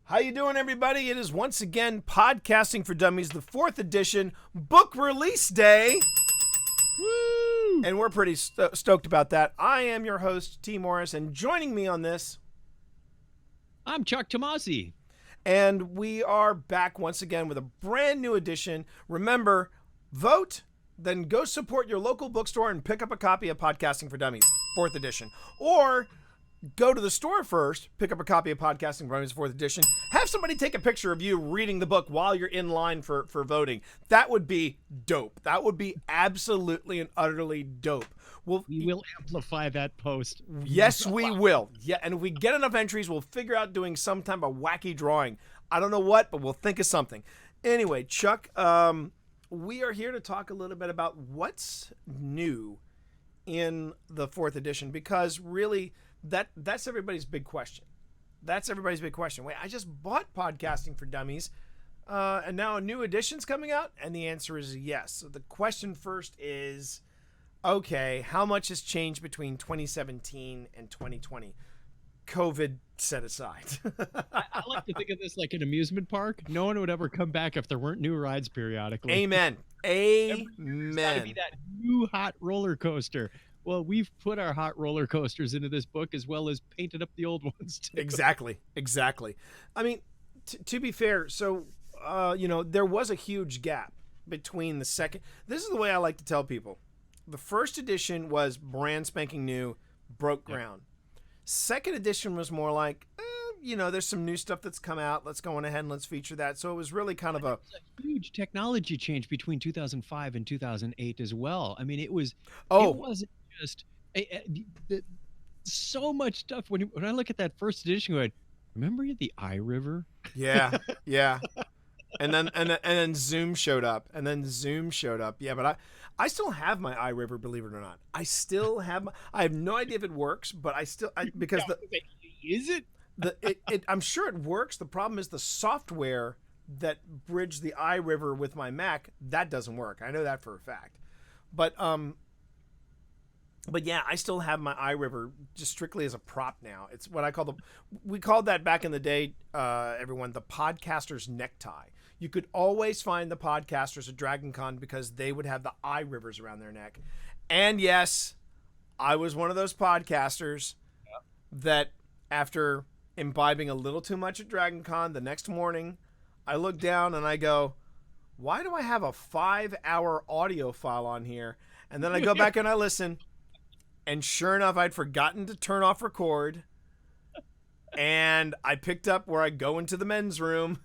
How you doing, everybody? It is once again Podcasting for Dummies, the 4th edition, book release day. Woo! And we're pretty stoked about that. I am your host, T. Morris, and joining me on this, I'm Chuck Tomasi. and we are back once again with a brand new edition. Remember, vote, then go support your local bookstore and pick up a copy of Podcasting for Dummies, 4th edition. Or go to the store first, pick up a copy of Podcasting for Dummies, 4th edition. Have somebody take a picture of you reading the book while you're in line for voting. That would be dope. That would be absolutely and utterly dope. We will amplify that post. Yes, we will. Yeah, and if we get enough entries, we'll figure out doing some type of wacky drawing. I don't know what, but we'll think of something. Anyway, Chuck, we are here to talk a little bit about what's new in the 4th edition, because really that's everybody's big question. That's everybody's big question. Wait, I just bought Podcasting for Dummies, and now a new edition's coming out? And the answer is yes. So the question first is, okay, how much has changed between 2017 and 2020? COVID set aside. I like to think of this like an amusement park. No one would ever come back if there weren't new rides periodically. Amen. There's got to Amen. be that new hot roller coaster. Well, we've put our hot roller coasters into this book as well as painted up the old ones too. Exactly. I mean, to be fair, so, there was a huge gap between the second. This is the way I like to tell people. The first edition was brand spanking new, broke ground. Second edition was more like, there's some new stuff that's come out. Let's go on ahead and let's feature that. So it was really kind of a huge technology change between 2005 and 2008 as well. I mean, it wasn't just so much stuff. When I look at that first edition, going, remember the iRiver? Yeah. And then Zoom showed up. Yeah, but I still have my iRiver, believe it or not. I still have I have no idea if it works, but because is it? I'm sure it works. The problem is the software that bridged the iRiver with my Mac, that doesn't work. I know that for a fact. But yeah, I still have my iRiver just strictly as a prop now. It's what I call we called that back in the day, everyone, the podcaster's necktie. You could always find the podcasters at Dragon Con because they would have the iRivers around their neck. And yes, I was one of those podcasters that after imbibing a little too much at Dragon Con, the next morning, I look down and I go, why do I have a 5-hour audio file on here? And then I go back and I listen. And sure enough, I'd forgotten to turn off record. And I picked up where I go into the men's room.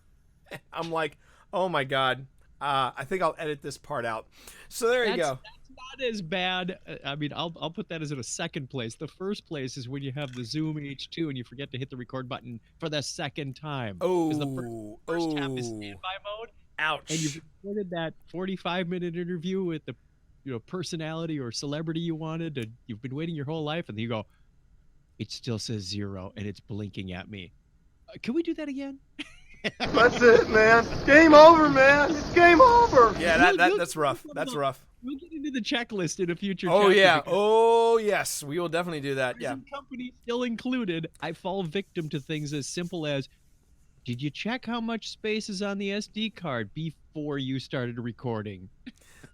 I'm like, oh my God, I think I'll edit this part out. So there you go. That's not as bad. I mean, I'll put that as in a second place. The first place is when you have the Zoom H2 and you forget to hit the record button for the second time. Oh, the first tap is standby mode. Ouch. And you've recorded that 45-minute interview with the personality or celebrity you wanted, and you've been waiting your whole life, and then you go, it still says 0 and it's blinking at me. Can we do that again? That's it, man. Game over, man. It's game over. Yeah, that's rough. That's rough. We'll get into the checklist in a future chapter. Yeah. Oh, yes. We will definitely do that. Yeah. Company still included. I fall victim to things as simple as, did you check how much space is on the SD card before you started recording?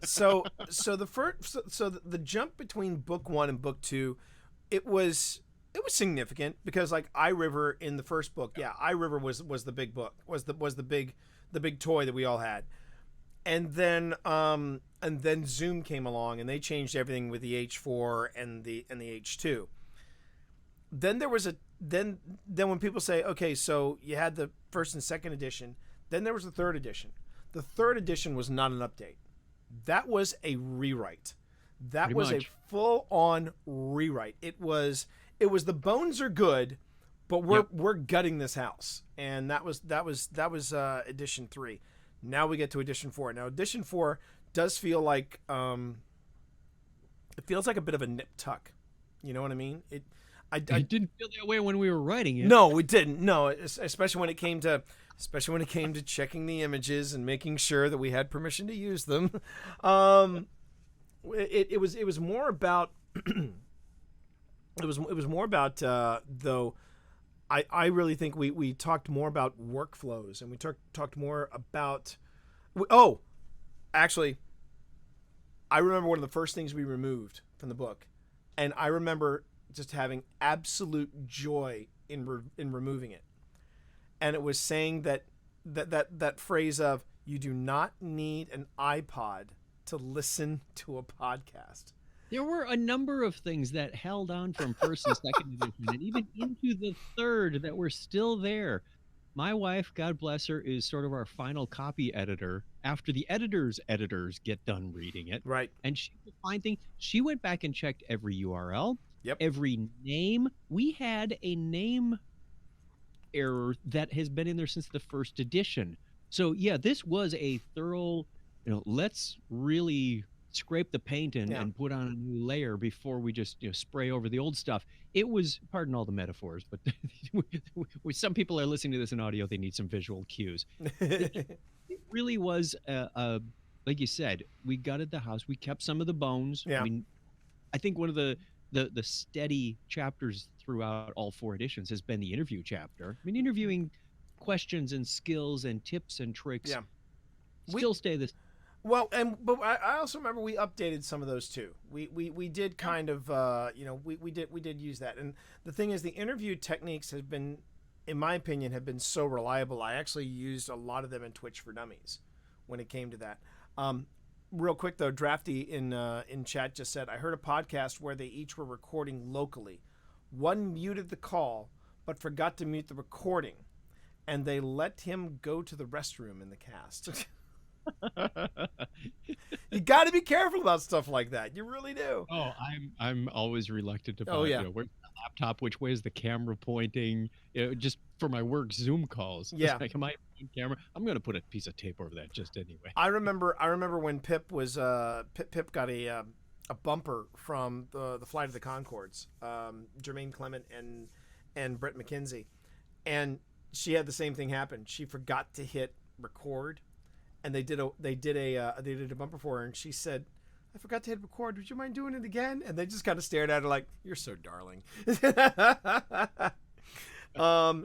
So the jump between book 1 and book 2, it was significant because like iRiver in the first book, iRiver was the big book, was the big toy that we all had. And then Zoom came along and they changed everything with the H4 and the H2. Then there was then when people say, okay, so you had the first and second edition, then there was the third edition. The third edition was not an update. That was a rewrite. That was a full-on rewrite. It was the bones are good, but we're gutting this house. And that was edition 3. Now we get to edition 4. Now edition 4 does feel like it feels like a bit of a nip tuck. You know what I mean? It didn't feel that way when we were writing it. No, we didn't. No, especially when it came to checking the images and making sure that we had permission to use them. It was more about it was more about though I really think we talked more about workflows, and we talked more about. Actually, I remember one of the first things we removed from the book, and I remember just having absolute joy in removing it, and it was saying that phrase of you do not need an iPod to listen to a podcast. There were a number of things that held on from first and second edition, and even into the third that were still there. My wife, God bless her, is sort of our final copy editor after the editors get done reading it. Right. And she would find things. She went back and checked every URL, Yep. every name. We had a name error that has been in there since the first edition. So yeah, this was a thorough, let's really scrape the paint and put on a new layer before we just spray over the old stuff. It was, pardon all the metaphors, but some people are listening to this in audio, they need some visual cues. It really was like you said, we gutted the house, we kept some of the bones. Yeah. I mean, I think one of the steady chapters throughout all 4 editions has been the interview chapter. I mean, interviewing questions and skills and tips and tricks still stay the same. Well, but I also remember we updated some of those too. We did kind of we did use that. And the thing is, the interview techniques have been, in my opinion, have been so reliable. I actually used a lot of them in Twitch for Dummies when it came to that. Real quick though, Drafty in chat just said, I heard a podcast where they each were recording locally. One muted the call but forgot to mute the recording, and they let him go to the restroom in the cast. You got to be careful about stuff like that. You really do. Oh, I'm always reluctant to. Oh yeah. Where's the laptop? Which way is the camera pointing? Just for my work Zoom calls. Yeah. Like, am I on camera? I'm gonna put a piece of tape over that just anyway. I remember when Pip was Pip got a bumper from the Flight of the Conchords, Jermaine Clement and Brett McKenzie, and she had the same thing happen. She forgot to hit record. And they did a bumper for her, and she said, "I forgot to hit record. Would you mind doing it again?" And they just kind of stared at her like, "You're so darling."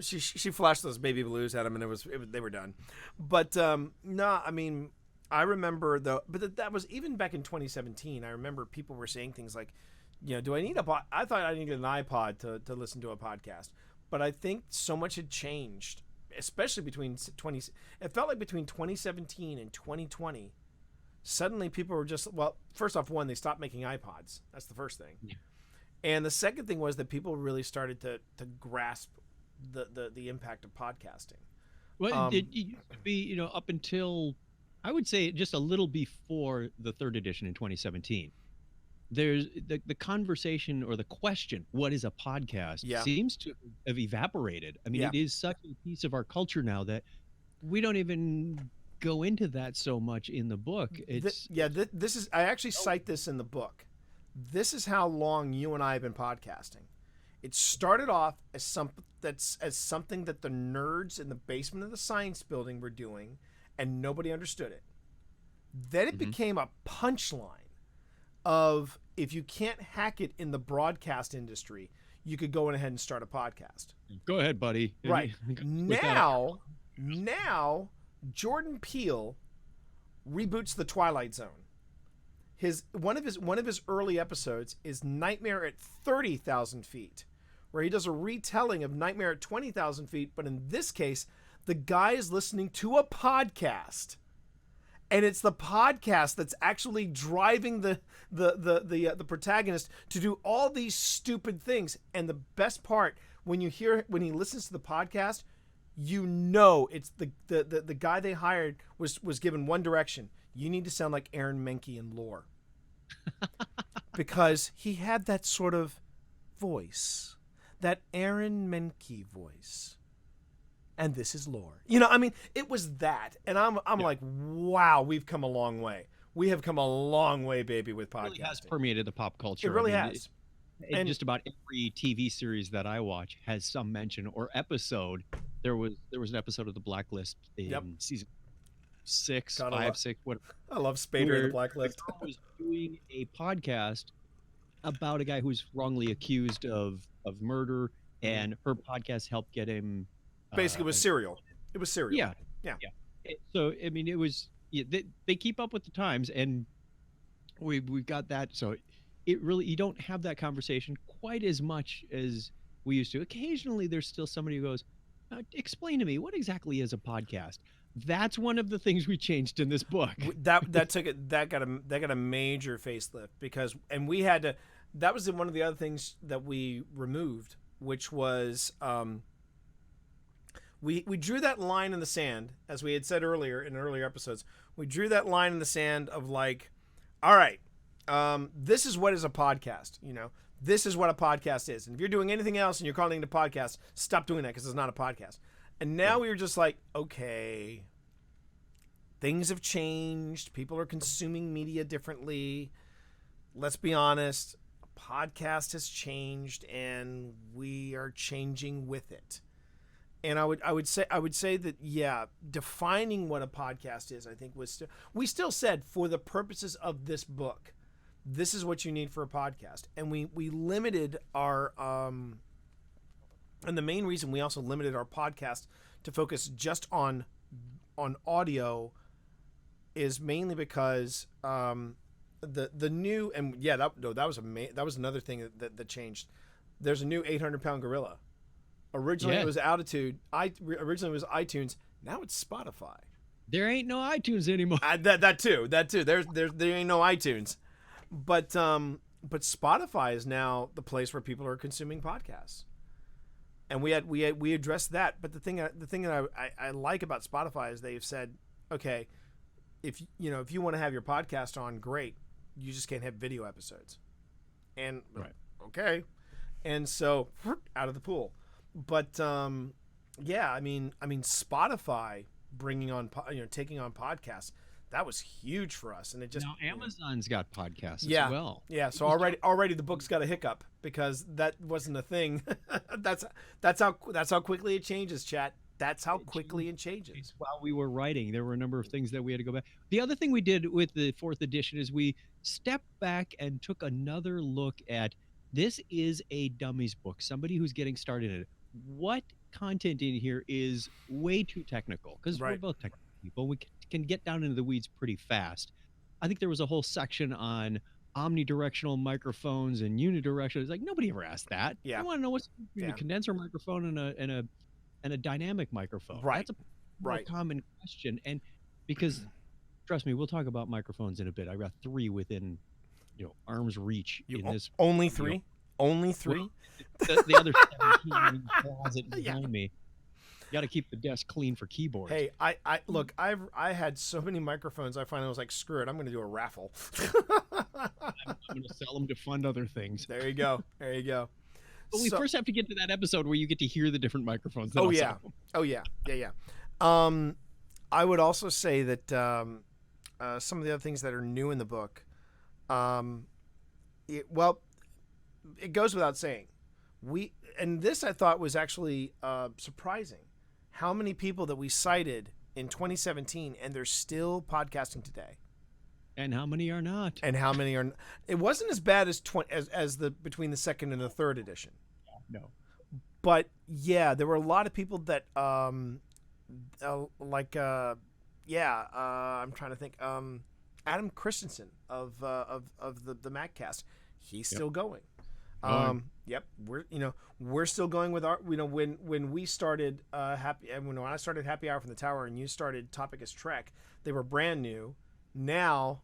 She flashed those baby blues at him, and they were done. But no, I mean, I remember though. But that was even back in 2017. I remember people were saying things like, "Do I need a?" I thought I needed an iPod to listen to a podcast, but I think so much had changed. Especially between it felt like between 2017 and 2020, suddenly people were just, well, first off, one, they stopped making iPods. That's the first thing. Yeah. And the second thing was that people really started to grasp the impact of podcasting. Well, it used to be, up until, I would say, just a little before the 3rd edition in 2017. There's the conversation or the question, what is a podcast, seems to have evaporated. I mean, it is such a piece of our culture now that we don't even go into that so much in the book. This is, I actually cite this in the book. This is how long you and I have been podcasting. It started off as something that the nerds in the basement of the science building were doing, and nobody understood it. Then it became a punchline of, if you can't hack it in the broadcast industry, you could go in ahead and start a podcast. Go ahead, buddy. Right. Now Jordan Peele reboots The Twilight Zone. One of his early episodes is Nightmare at 30,000 feet, where he does a retelling of Nightmare at 20,000 feet, but in this case, the guy is listening to a podcast. And it's the podcast that's actually driving the protagonist to do all these stupid things. And the best part, when he listens to the podcast, it's the guy they hired was given one direction. You need to sound like Aaron Menke in Lore. Because he had that sort of voice, that Aaron Menke voice. And this is Lore. I mean, it was that. And I'm like, wow, we've come a long way. We have come a long way, baby, with podcasting. It really has permeated the pop culture. It really has. And just about every TV series that I watch has some mention or episode. There was an episode of The Blacklist in season 6, 5, 6, whatever. I love Spader in The Blacklist. I was doing a podcast about a guy who's wrongly accused of murder, and her podcast helped get him. Basically, it was Serial. It was Serial. Yeah, Yeah. So I mean, it was they keep up with the times, and we've got that. So it really, you don't have that conversation quite as much as we used to. Occasionally, there's still somebody who goes, "Explain to me what exactly is a podcast." That's one of the things we changed in this book. That got a major facelift because, and we had to. That was one of the other things that we removed, which was we drew that line in the sand, as we had said earlier in earlier episodes. We drew that line in the sand of like, all right, this is what is a podcast. You know, this is what a podcast is. And if you're doing anything else and you're calling it a podcast, stop doing that because it's not a podcast. And now we were just like, okay, things have changed. People are consuming media differently. Let's be honest. A podcast has changed, and we are changing with it. And I would say that, yeah, defining what a podcast is, I think we still said for the purposes of this book, this is what you need for a podcast. And we limited our and the main reason we also limited our podcast to focus just on audio is mainly because the new, and yeah, that was another thing that changed. There's a new 800-pound gorilla. Originally it was Altitude. Originally it was iTunes. Now it's Spotify. There ain't no iTunes anymore. That too. There ain't no iTunes, but Spotify is now the place where people are consuming podcasts. And we addressed that, but the thing that I like about Spotify is they've said, okay, if you want to have your podcast on, great, you just can't have video episodes, and okay, and so out of the pool. But yeah, I mean Spotify bringing on taking on podcasts, that was huge for us, and it just now Amazon's got podcasts as well. Yeah, so already the book's got a hiccup because that wasn't a thing. that's how quickly it changes, chat. That's how quickly it changes. While we were writing, there were a number of things that we had to go back. The other thing we did with the 4th edition is we stepped back and took another look at, this is a Dummies book, somebody who's getting started in it. What content in here is way too technical, because we're both technical people. We can get down into the weeds pretty fast. I think there was a whole section on omnidirectional microphones and unidirectional. It's like, nobody ever asked that. Yeah. I want to know what's between a condenser microphone and a dynamic microphone. Right. That's a more common question. And because, trust me, we'll talk about microphones in a bit. I got 3 within arm's reach in this. Only 3? Only 3? The other 17 in the closet behind me. You got to keep the desk clean for keyboards. Hey, look, I had so many microphones. I finally was like, screw it, I'm going to do a raffle. I'm going to sell them to fund other things. There you go. But we first have to get to that episode where you get to hear the different microphones. Oh yeah. I would also say that some of the other things that are new in the book, it goes without saying. And this I thought was actually surprising, how many people that we cited in 2017 and they're still podcasting today. And how many are not? It wasn't as bad as between the 2nd and the 3rd edition. No. But yeah, there were a lot of people that I'm trying to think. Adam Christensen of the MacCast, he's still going. Yep, we're still going with our, when we started when I started Happy Hour from the Tower and you started Topic is Trek, they were brand new. Now,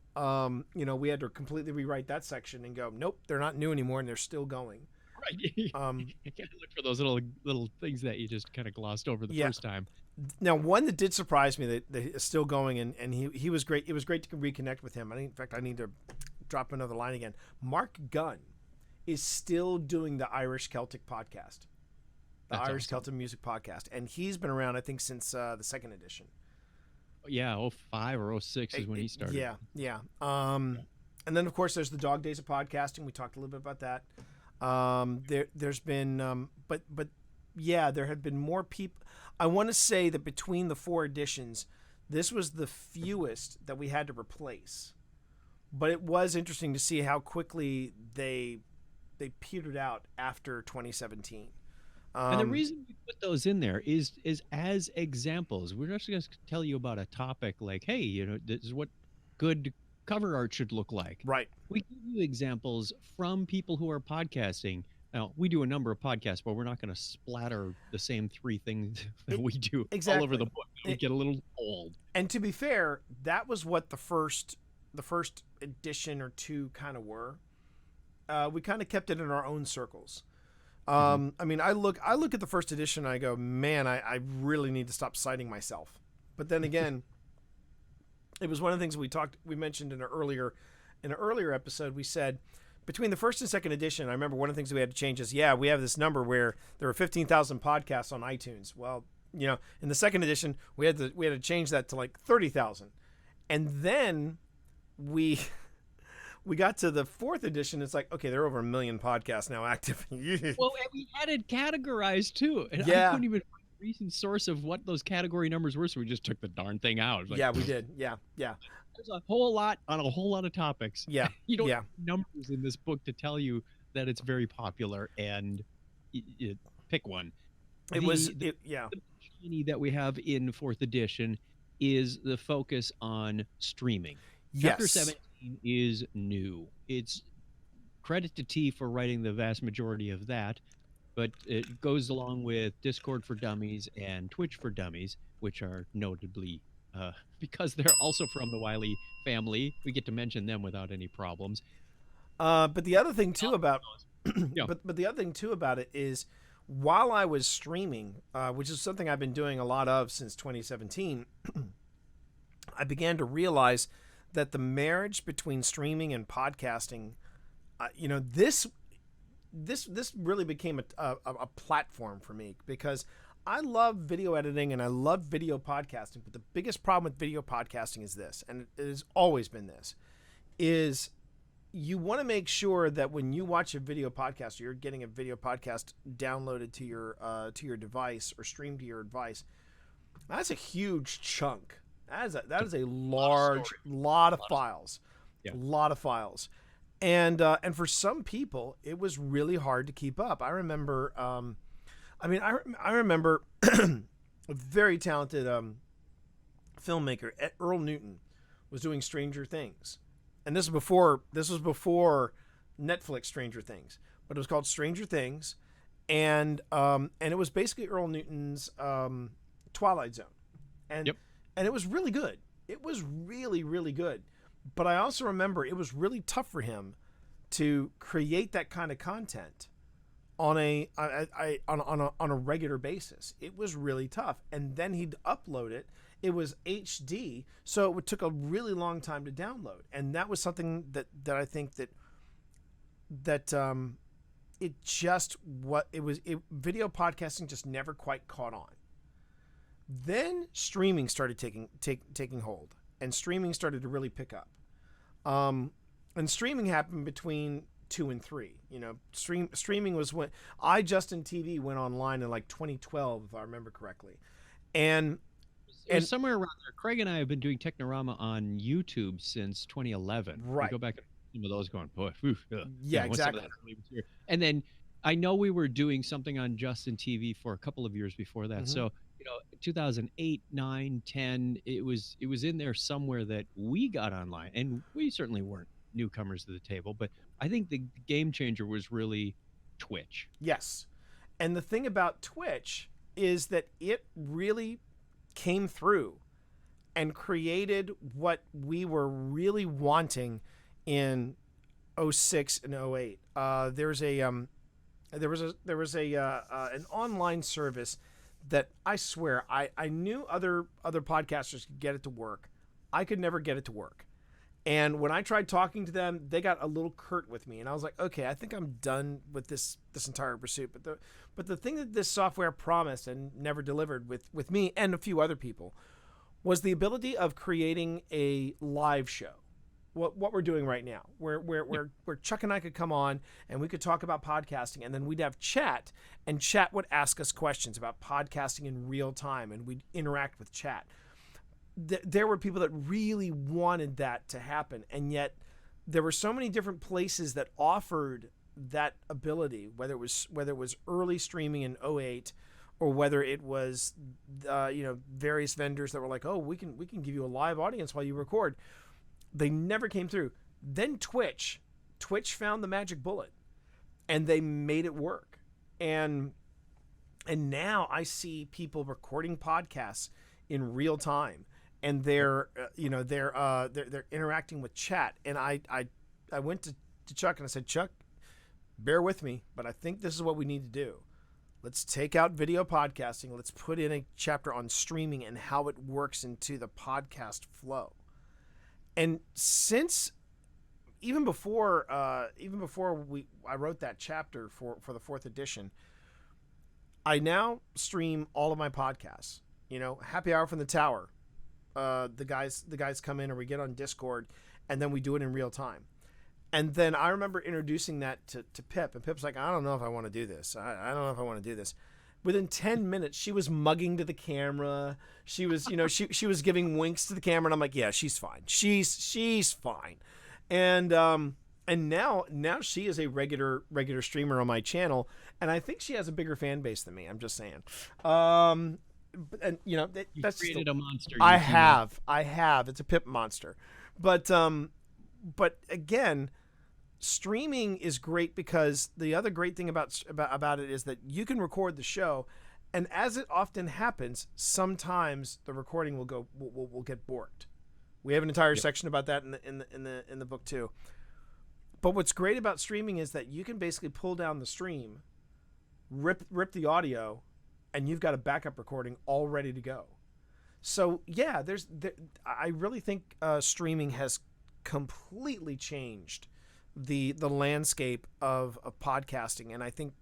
we had to completely rewrite that section and go, nope, they're not new anymore, and they're still going. Right. You can't look for those little things that you just kind of glossed over the first time. Now, one that did surprise me that is still going, and he was great. It was great to reconnect with him. In fact, I need to drop another line again. Mark Gunn is still doing the Irish Celtic podcast, Irish Celtic music podcast, and he's been around, I think, since the 2nd edition. Yeah, 05 or 06 is when he started. Yeah. And then of course there's the Dog Days of Podcasting. We talked a little bit about that. There's been, but yeah, there have been more people. I want to say that between the 4 editions, this was the fewest that we had to replace. But it was interesting to see how quickly they petered out after 2017. And the reason we put those in there is as examples. We're not just going to tell you about a topic like, hey, this is what good cover art should look like. Right. We give you examples from people who are podcasting. Now, we do a number of podcasts, but we're not going to splatter the same three things that we do all over the book. It would get a little old. And to be fair, that was what the first edition or two kind of were. We kind of kept it in our own circles. I mean, I look at the first edition and I go, man, I really need to stop citing myself. But then again, it was one of the things we mentioned in an earlier episode. We said between the first and second edition, I remember one of the things we had to change is, we have this number where there were 15,000 podcasts on iTunes. Well, in the second edition, we had to change that to like 30,000. And then we got to the fourth edition. It's like, okay, there are over 1 million podcasts now active. Well, and we had it categorized too. And I couldn't even find a recent source of what those category numbers were, so we just took the darn thing out. Like, we did. Yeah. There's a whole lot on a whole lot of topics. Yeah. You don't have numbers in this book to tell you that it's very popular, and pick one. The shiny that we have in fourth edition is the focus on streaming. Chapter 17 is new. It's credit to T for writing the vast majority of that, but it goes along with Discord for Dummies and Twitch for Dummies, which are notably, because they're also from the Wiley family, we get to mention them without any problems. But the other thing too about but the other thing too about it is, while I was streaming, which is something I've been doing a lot of since 2017, I began to realize that the marriage between streaming and podcasting, this really became a platform for me, because I love video editing and I love video podcasting. But the biggest problem with video podcasting is this, and it has always been this, is you want to make sure that when you watch a video podcast, or you're getting a video podcast downloaded to your device or streamed to your device. That's a huge chunk. That is a large lot of files. Yeah. A lot of files. And for some people, it was really hard to keep up. I remember I remember a very talented filmmaker, Earl Newton, was doing Stranger Things. And this was before Netflix Stranger Things, but it was called Stranger Things, and it was basically Earl Newton's Twilight Zone, and it was really good. It was really, really good. But I also remember it was really tough for him to create that kind of content on a regular basis. It was really tough, and then he'd upload it. It was HD, so it took a really long time to download, and that was something that I think video podcasting just never quite caught on. Then streaming started taking hold, and streaming started to really pick up. And streaming happened between 2 and 3. Streaming was when Justin TV went online in like 2012, if I remember correctly, and somewhere around there. Craig and I have been doing Technorama on YouTube since 2011. Right. We go back and some of those going, boy, exactly. And then I know we were doing something on Justin TV for a couple of years before that. Mm-hmm. So 2008, 9, 10, it was in there somewhere that we got online, and we certainly weren't newcomers to the table. But I think the game changer was really Twitch. Yes, and the thing about Twitch is that it really came through and created what we were really wanting in 06 and 08. There was an online service that I swear I knew other podcasters could get it to work. I could never get it to work. And when I tried talking to them, they got a little curt with me, and I was like, okay, I think I'm done with this entire pursuit. But the thing that this software promised and never delivered with me and a few other people was the ability of creating a live show. What we're doing right now, where Chuck and I could come on and we could talk about podcasting, and then we'd have chat, and chat would ask us questions about podcasting in real time, and we'd interact with chat. There were people that really wanted that to happen, and yet there were so many different places that offered that ability, whether it was early streaming in '08, or whether it was various vendors that were like, oh, we can give you a live audience while you record, they never came through. Then Twitch found the magic bullet, and they made it work. And now I see people recording podcasts in real time, and they're interacting with chat. And I went to Chuck and I said, Chuck, bear with me, but I think this is what we need to do. Let's take out video podcasting. Let's put in a chapter on streaming and how it works into the podcast flow. And since even before I wrote that chapter for the 4th edition, I now stream all of my podcasts. Happy Hour from the Tower. The guys come in, or we get on Discord, and then we do it in real time. And then I remember introducing that to Pip, and Pip's like, I don't know if I want to do this. I don't know if I want to do this. Within 10 minutes, she was mugging to the camera. She was, she was giving winks to the camera, and I'm like, yeah, she's fine. She's fine. And now she is a regular streamer on my channel, and I think she has a bigger fan base than me. I'm just saying. And that's created a monster. I have. It's a Pip monster, but again, streaming is great because the other great thing about it is that you can record the show, and as it often happens, sometimes the recording will get borked. We have an entire section about that in the book too. But what's great about streaming is that you can basically pull down the stream, rip the audio, and you've got a backup recording all ready to go. So yeah, I really think streaming has completely changed the landscape of podcasting, and I think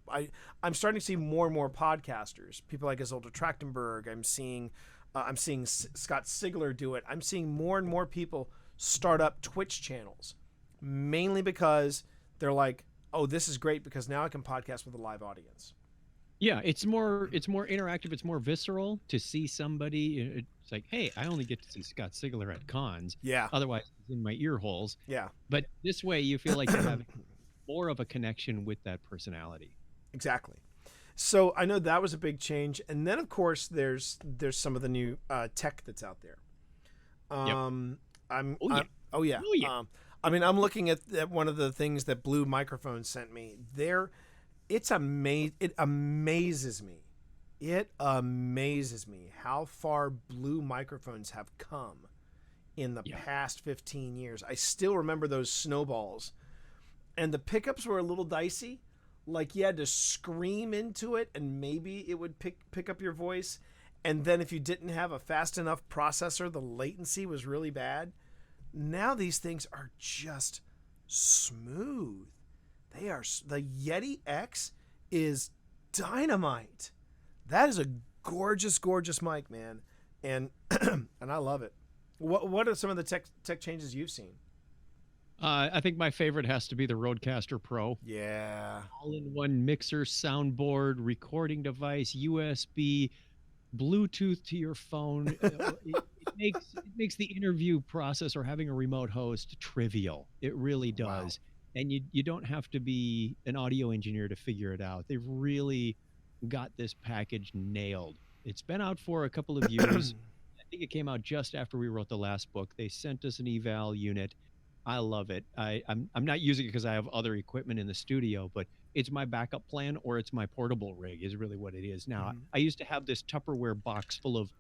I'm starting to see more and more podcasters, people like Isolde Trachtenberg. I'm seeing Scott Sigler do it. I'm seeing more and more people start up Twitch channels, mainly because they're like, oh, this is great because now I can podcast with a live audience. Yeah, it's more interactive. It's more visceral to see somebody. It's like, hey, I only get to see Scott Sigler at cons. Yeah. Otherwise, it's in my ear holes. Yeah. But this way, you feel like you're having more of a connection with that personality. Exactly. So I know that was a big change, and then of course there's some of the new tech that's out there. I'm looking at one of the things that Blue Microphone sent me. It amazes me. It amazes me how far Blue Microphones have come in the past 15 years. I still remember those snowballs, and the pickups were a little dicey. Like you had to scream into it, and maybe it would pick up your voice. And then if you didn't have a fast enough processor, the latency was really bad. Now these things are just smooth. They are. The Yeti X is dynamite. That is a gorgeous, gorgeous mic, man, and and I love it. What are some of the tech changes you've seen? I think my favorite has to be the Rodecaster Pro. Yeah. All-in-one mixer, soundboard, recording device, USB, Bluetooth to your phone. It makes the interview process or having a remote host trivial. It really does. Wow. And you don't have to be an audio engineer to figure it out. They've really got this package nailed. It's been out for a couple of years. I think it came out just after we wrote the last book. They sent us an eval unit. I love it. I'm not using it because I have other equipment in the studio, but it's my backup plan, or it's my portable rig is really what it is now. I used to have this Tupperware box full of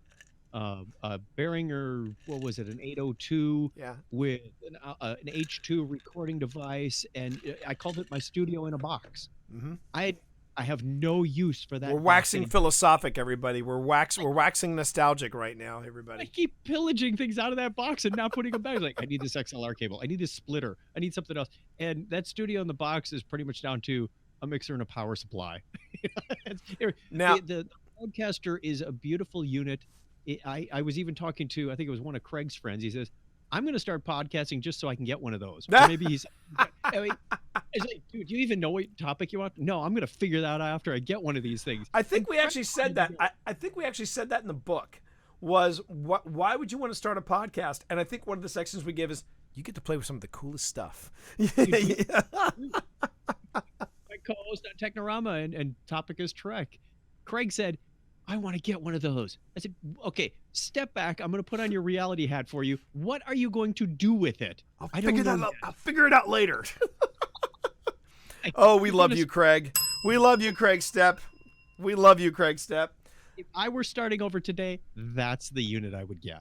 a Behringer, what was it, an 802 with an H2 recording device, and I called it my studio in a box. I have no use for that. We're waxing philosophic, everybody. We're waxing nostalgic right now, everybody. I keep pillaging things out of that box and not putting them back. Like, I need this XLR cable. I need this splitter. I need something else. And that studio in the box is pretty much down to a mixer and a power supply. Now, the Rodecaster is a beautiful unit. I was even talking to, I think it was one of Craig's friends. He says, I'm going to start podcasting just so I can get one of those. Or maybe he's, it's like, dude, do you even know what topic you want? No, I'm going to figure that out after I get one of these things. I think we actually said that. I think we actually said that in the book. Was why would you want to start a podcast? And I think one of the sections we give is you get to play with some of the coolest stuff. co-host on Technorama, and topic is Trek. Craig said, I want to get one of those. I said, okay, step back. I'm going to put on your reality hat for you. What are you going to do with it? I don't know. I'll figure it out later. Oh, we love you, Craig. We love you, Craig Stepp. We love you, Craig Stepp. If I were starting over today, that's the unit I would get.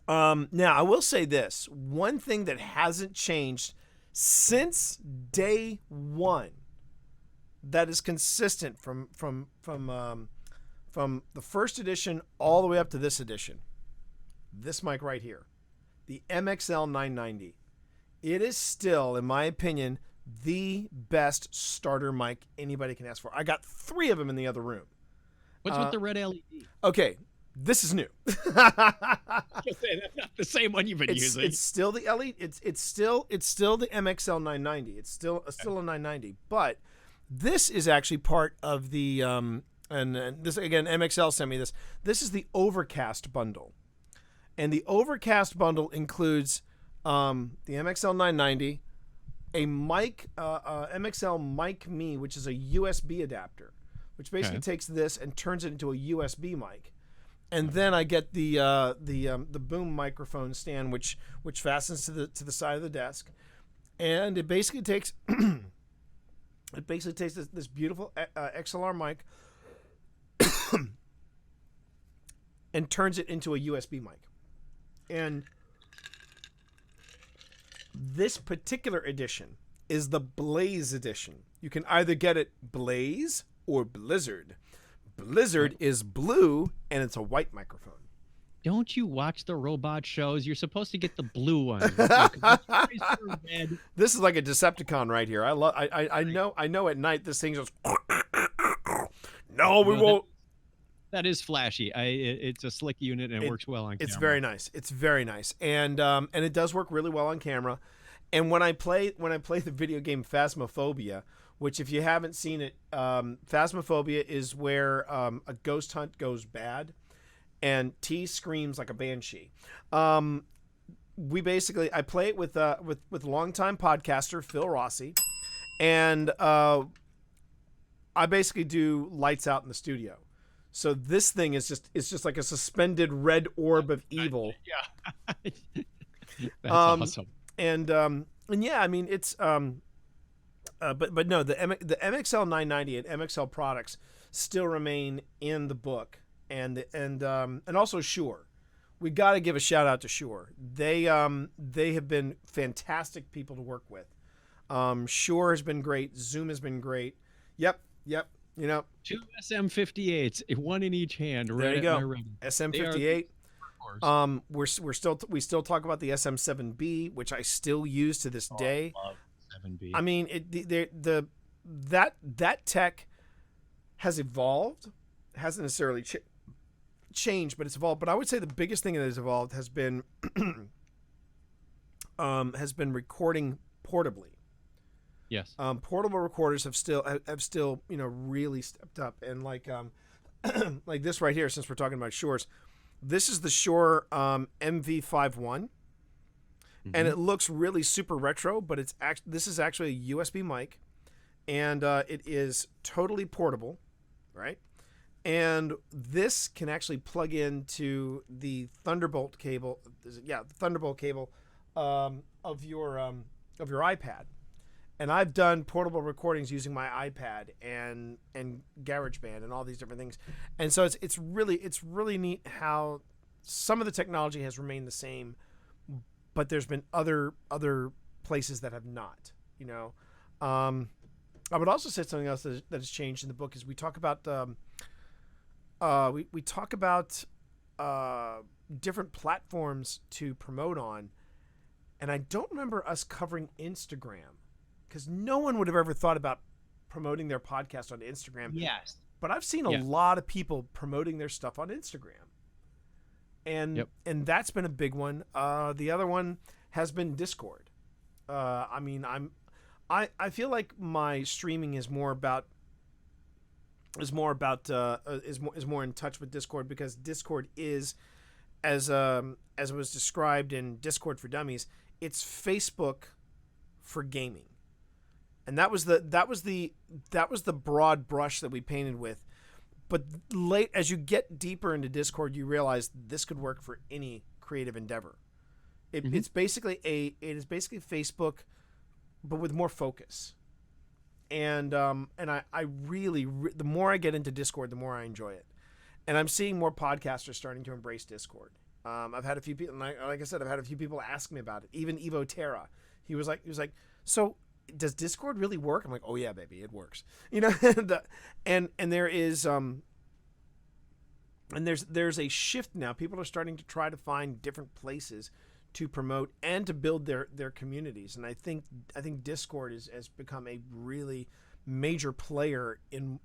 Now, I will say this. One thing that hasn't changed since day one that is consistent from the first edition all the way up to this edition, this mic right here, the MXL 990. It is still, in my opinion, the best starter mic anybody can ask for. I got 3 of them in the other room. What's with the red LED? Okay, this is new. That's not the same one you've been using. It's still the LED. It's still the MXL 990. It's still a 990. But this is actually part of the and this again, MXL sent me this. This is the Overcast bundle, and the Overcast bundle includes the MXL 990, a mic, MXL Mic Me, which is a USB adapter, which basically takes this and turns it into a USB mic. And then I get the boom microphone stand, which fastens to the side of the desk, and it basically takes this beautiful XLR mic and turns it into a USB mic. And this particular edition is the Blaze edition. You can either get it Blaze or Blizzard. Blizzard is blue, and it's a white microphone. Don't you watch the robot shows? You're supposed to get the blue one. This is like a Decepticon right here. I know at night this thing goes. No, we won't. That is flashy. It's a slick unit and it works well on camera. It's very nice. It's very nice, and it does work really well on camera. And when I play the video game Phasmophobia, which if you haven't seen it, Phasmophobia is where a ghost hunt goes bad, and T screams like a banshee. I play it with longtime podcaster Phil Rossi, and I basically do lights out in the studio. So this thing is just like a suspended red orb of evil. Yeah, that's awesome. And yeah, I mean it's but no, the MXL 990 and MXL products still remain in the book, and also Shure. We got to give a shout out to Shure. They have been fantastic people to work with. Shure has been great. Zoom has been great. Yep. You know, 2 SM58s, one in each hand. There you go. SM58. We still talk about the SM7B, which I still use to this day. I love 7B. I mean, that tech has evolved, hasn't necessarily changed, but it's evolved. But I would say the biggest thing that has evolved has been recording portably. Yes. Portable recorders have still really stepped up, and like like this right here, since we're talking about Shures, this is the Shure MV51, and it looks really super retro, but this is actually a USB mic, and it is totally portable, right? And this can actually plug into the Thunderbolt cable, of your iPad. And I've done portable recordings using my iPad and GarageBand and all these different things. And so it's really neat how some of the technology has remained the same, but there's been other places that have not. You know, I would also say something else that has changed in the book is we talk about we talk about different platforms to promote on, and I don't remember us covering Instagram. Because no one would have ever thought about promoting their podcast on Instagram. Yes. But I've seen a lot of people promoting their stuff on Instagram. And that's been a big one. The other one has been Discord. I mean, I feel like my streaming is more in touch with Discord, because Discord is, as it was described in Discord for Dummies, it's Facebook for gaming. and that was the broad brush that we painted with. But late as you get deeper into Discord, you realize this could work for any creative endeavor. It's basically Facebook, but with more focus. And I really the more I get into Discord, the more I enjoy it. And I'm seeing more podcasters starting to embrace Discord. I've had a few people, and like I said, I've had a few people ask me about it. Even Evo Terra, he was like, so does Discord really work? I'm like, oh yeah, baby, it works. You know, and there is and there's a shift now. People are starting to try to find different places to promote and to build their communities. And I think Discord has become a really major player in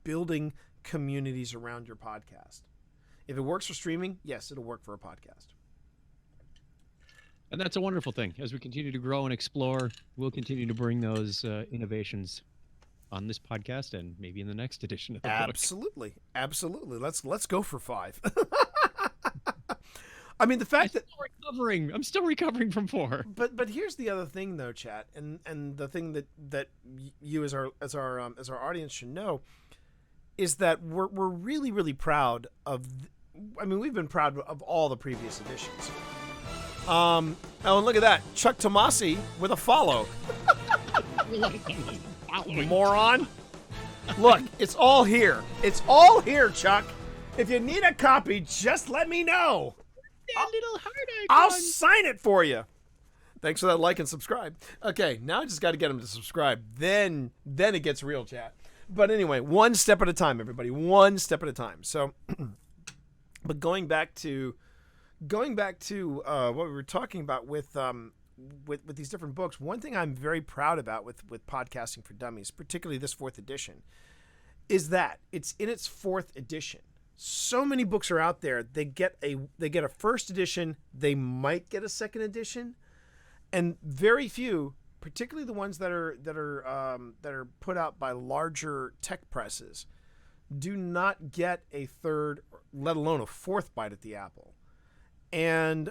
building communities around your podcast. If it works for streaming, yes, it'll work for a podcast. And that's a wonderful thing. As we continue to grow and explore, we'll continue to bring those innovations on this podcast and maybe in the next edition of the book. Absolutely. Let's go for 5. I mean, the fact I'm still recovering from 4. But here's the other thing, though, chat, and the thing that you as our audience should know is that we're really, really proud of. I mean, we've been proud of all the previous editions. Oh, and look at that, Chuck Tomasi with a follow. Moron. Look, it's all here. It's all here, Chuck. If you need a copy, just let me know. That little heart icon. I'll sign it for you. Thanks for that like and subscribe. Okay, now I just got to get them to subscribe. Then it gets real, chat. But anyway, one step at a time, everybody. One step at a time. So, but going back to what we were talking about with these different books, one thing I'm very proud about with Podcasting for Dummies, particularly this 4th edition, is that it's in its 4th edition. So many books are out there. They get a first edition. They might get a second edition, and very few, particularly the ones that are put out by larger tech presses, do not get a third, let alone a 4th bite at the apple. And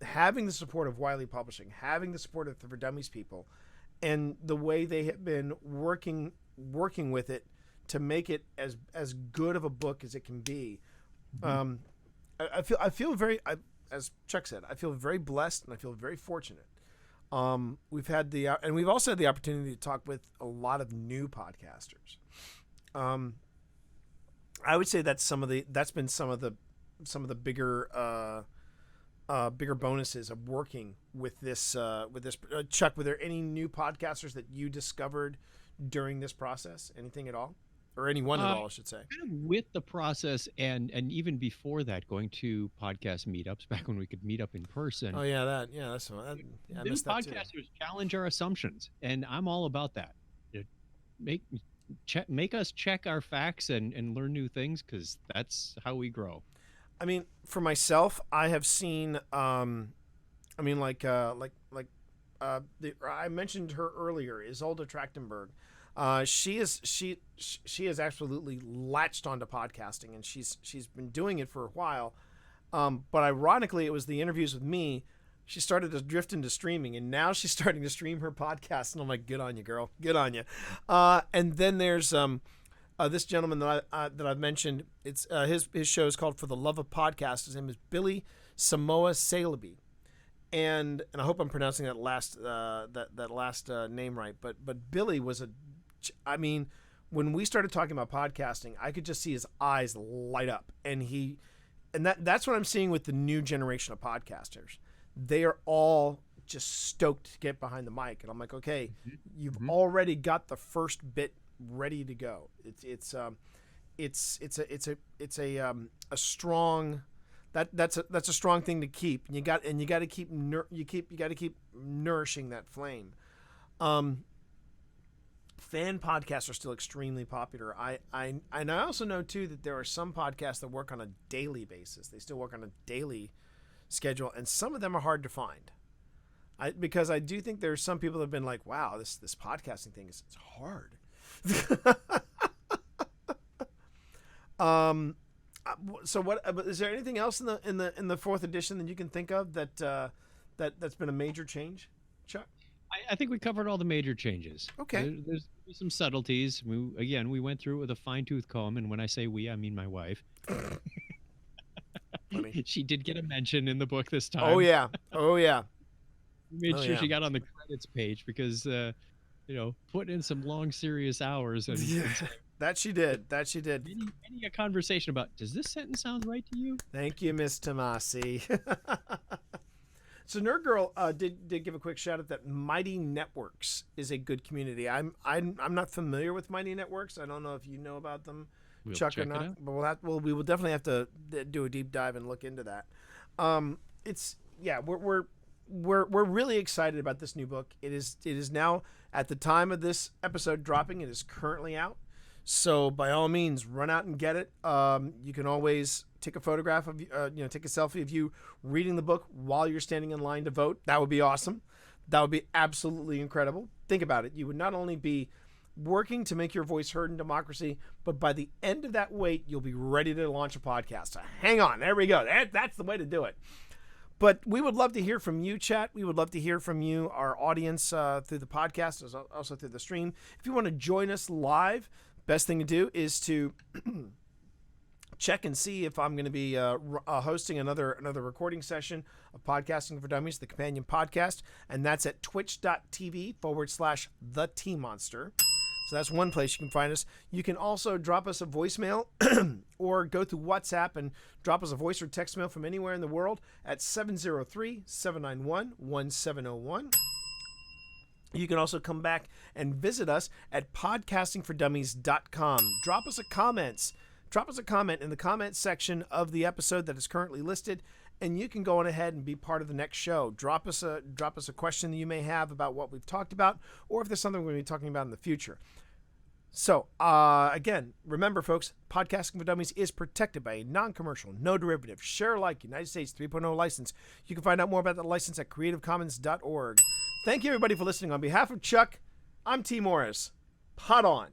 having the support of Wiley Publishing, having the support of the For Dummies people, and the way they have been working with it to make it as good of a book as it can be, I feel very, as Chuck said, I feel very blessed and I feel very fortunate. We've had and we've also had the opportunity to talk with a lot of new podcasters. I would say that's been some of the bigger bonuses of working with this. Chuck, were there any new podcasters that you discovered during this process? Anything at all? Or anyone at all, I should say. Kind of with the process and even before that, going to podcast meetups back when we could meet up in person. Oh yeah, that's I missed that too. Podcasters challenge our assumptions, and I'm all about that. Make us check our facts and learn new things, because that's how we grow. I mean, for myself, I have seen. I mentioned her earlier, Isolde Trachtenberg. She has absolutely latched onto podcasting, and she's been doing it for a while. But ironically, it was the interviews with me. She started to drift into streaming, and now she's starting to stream her podcast. And I'm like, good on you, girl. Good on you. And then there's this gentleman that I've mentioned. It's his show is called For the Love of Podcast. His name is Billy Samoa Saleeby. And I hope I'm pronouncing that last name right. But Billy was I mean, when we started talking about podcasting, I could just see his eyes light up, and that's what I'm seeing with the new generation of podcasters. They are all just stoked to get behind the mic, and I'm like, okay, you've already got the first bit ready to go. It's a strong. That's a strong thing to keep. And you got to keep nourishing that flame. Fan podcasts are still extremely popular. I also know too that there are some podcasts that work on a daily basis. They still work on a daily schedule, and some of them are hard to find. Because I do think there's some people that have been like, wow, this podcasting thing it's hard. So what? Is there anything else in the 4th edition that you can think of that's been a major change, Chuck? I think we covered all the major changes. Okay. There's some subtleties. We went through it with a fine-tooth comb, and when I say we, I mean my wife. Funny. She did get a mention in the book this time. Oh yeah. We made Oh, sure yeah. she got on the credits page because, putting in some long, serious hours and That she did. any a conversation about, does this sentence sound right to you? Thank you, Miss Tomasi. So Nerd Girl did give a quick shout out that Mighty Networks is a good community. I'm not familiar with Mighty Networks. I don't know if you know about them, We'll Chuck, or check it not. out. But we will definitely have to do a deep dive and look into that. We're really excited about this new book. It is now, at the time of this episode dropping, it is currently out. So by all means, run out and get it. You can always take a photograph of, take a selfie of you reading the book while you're standing in line to vote. That would be awesome. That would be absolutely incredible. Think about it. You would not only be working to make your voice heard in democracy, but by the end of that wait, you'll be ready to launch a podcast. So hang on. There we go. That's the way to do it. But we would love to hear from you, chat. We would love to hear from you, our audience, through the podcast, also through the stream. If you want to join us live, best thing to do is to check and see if I'm going to be hosting another recording session of Podcasting for Dummies, the companion podcast, and that's at twitch.tv/TheTMonster. So that's one place you can find us. You can also drop us a voicemail or go through WhatsApp and drop us a voice or text mail from anywhere in the world at 703-791-1701. You can also come back and visit us at podcastingfordummies.com. Drop us a comment in the comment section of the episode that is currently listed, and you can go on ahead and be part of the next show. Drop us a question that you may have about what we've talked about, or if there's something we're going to be talking about in the future. So, again, remember, folks, Podcasting for Dummies is protected by a non-commercial, no derivative, share-alike United States 3.0 license. You can find out more about that license at creativecommons.org. Thank you, everybody, for listening. On behalf of Chuck, I'm T. Morris. Pot on.